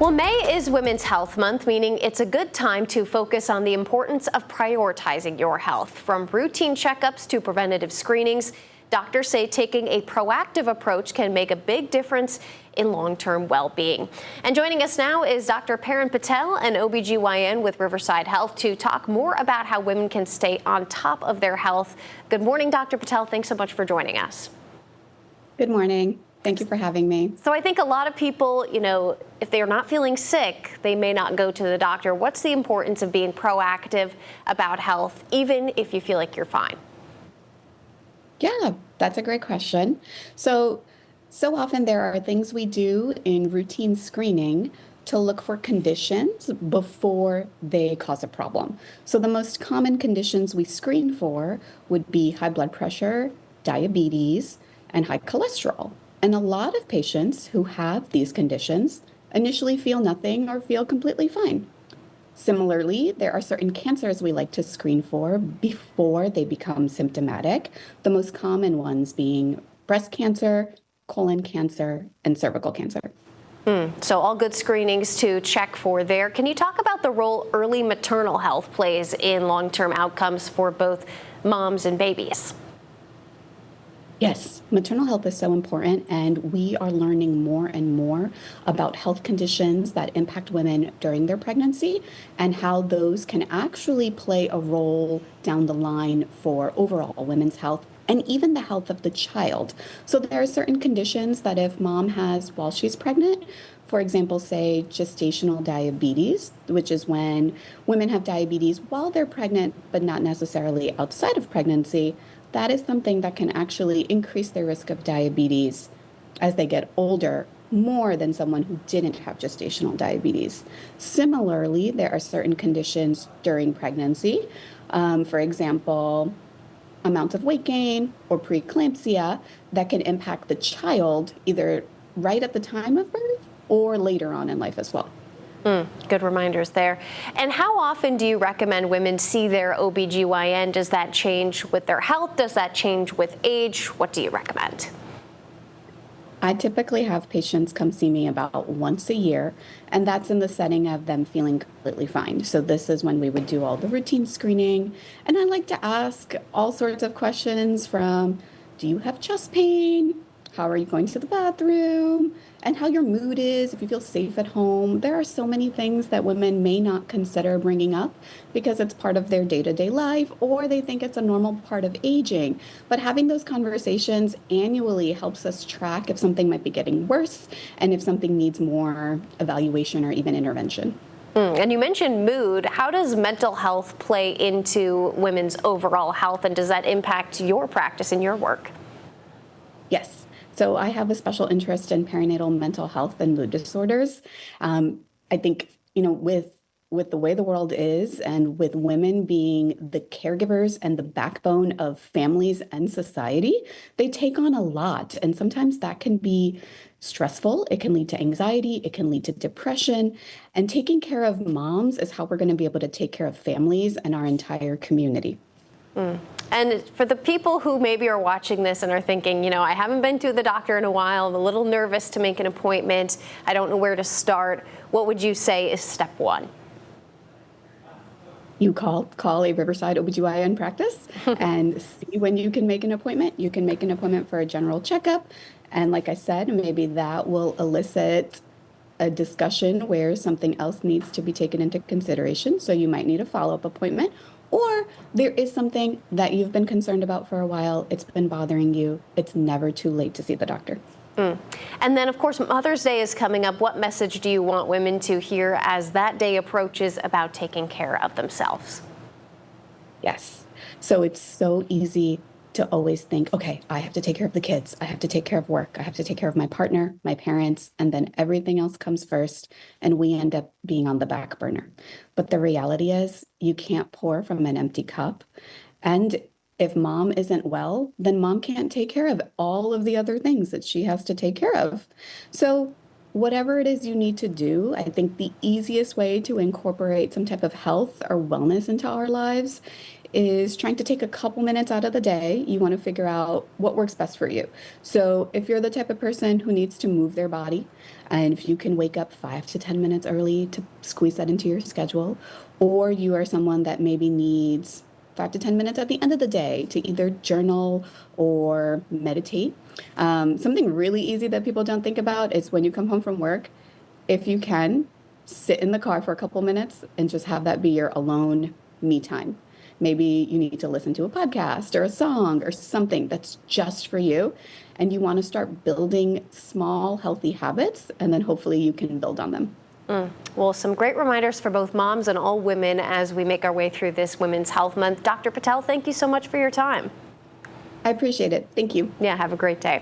Well, May is Women's Health Month, meaning it's a good time to focus on the importance of prioritizing your health. From routine checkups to preventative screenings, doctors say taking a proactive approach can make a big difference in long-term well-being. And joining us now is Dr. Parin Patel, an OBGYN with Riverside Health, to talk more about how women can stay on top of their health. Good morning, Dr. Patel. Thanks so much for joining us. Good morning. Thank you for having me. So I think a lot of people, if they are not feeling sick, they may not go to the doctor. What's the importance of being proactive about health, even if you feel like you're fine? Yeah, that's a great question. So often there are things we do in routine screening to look for conditions before they cause a problem. So the most common conditions we screen for would be high blood pressure, diabetes, and high cholesterol. And a lot of patients who have these conditions initially feel nothing or feel completely fine. Similarly, there are certain cancers we like to screen for before they become symptomatic, the most common ones being breast cancer, colon cancer, and cervical cancer. So all good screenings to check for there. Can you talk about the role early maternal health plays in long-term outcomes for both moms and babies? Yes, maternal health is so important, and we are learning more and more about health conditions that impact women during their pregnancy and how those can actually play a role down the line for overall women's health and even the health of the child. So there are certain conditions that if mom has while she's pregnant, for example, say gestational diabetes, which is when women have diabetes while they're pregnant, but not necessarily outside of pregnancy, that is something that can actually increase their risk of diabetes as they get older, more than someone who didn't have gestational diabetes. Similarly, there are certain conditions during pregnancy, for example, amounts of weight gain or preeclampsia that can impact the child either right at the time of birth or later on in life as well. Good reminders there. And how often do you recommend women see their OBGYN? Does that change with their health? Does that change with age? What do you recommend? I typically have patients come see me about once a year, and that's in the setting of them feeling completely fine. So this is when we would do all the routine screening, and I like to ask all sorts of questions from, do you have chest pain? How are you going to the bathroom? And how your mood is, if you feel safe at home. There are so many things that women may not consider bringing up because it's part of their day-to-day life, or they think it's a normal part of aging. But having those conversations annually helps us track if something might be getting worse and if something needs more evaluation or even intervention. And you mentioned mood. How does mental health play into women's overall health, and does that impact your practice and your work? Yes. So I have a special interest in perinatal mental health and mood disorders. I think, with the way the world is and with women being the caregivers and the backbone of families and society, they take on a lot. And sometimes that can be stressful. It can lead to anxiety. It can lead to depression. And taking care of moms is how we're going to be able to take care of families and our entire community. And for the people who maybe are watching this and are thinking, I haven't been to the doctor in a while, I'm a little nervous to make an appointment, I don't know where to start, what would you say is step one? You call a Riverside OBGYN practice and see when you can make an appointment. You can make an appointment for a general checkup. And like I said, maybe that will elicit a discussion where something else needs to be taken into consideration. So you might need a follow-up appointment. Or there is something that you've been concerned about for a while. It's been bothering you. It's never too late to see the doctor. And then, of course, Mother's Day is coming up. What message do you want women to hear as that day approaches about taking care of themselves? Yes. So it's so easy to always think, okay, I have to take care of the kids. I have to take care of work. I have to take care of my partner, my parents, and then everything else comes first. And we end up being on the back burner. But the reality is you can't pour from an empty cup. And if mom isn't well, then mom can't take care of all of the other things that she has to take care of. So whatever it is you need to do, I think the easiest way to incorporate some type of health or wellness into our lives is trying to take a couple minutes out of the day. You want to figure out what works best for you. So if you're the type of person who needs to move their body, and if you can wake up 5 to 10 minutes early to squeeze that into your schedule, or you are someone that maybe needs 5 to 10 minutes at the end of the day to either journal or meditate. Something really easy that people don't think about is when you come home from work, if you can, sit in the car for a couple minutes and just have that be your alone me time. Maybe you need to listen to a podcast or a song or something that's just for you. And you want to start building small, healthy habits, and then hopefully you can build on them. Well, some great reminders for both moms and all women as we make our way through this Women's Health Month. Dr. Patel, thank you so much for your time. I appreciate it. Thank you. Yeah, have a great day.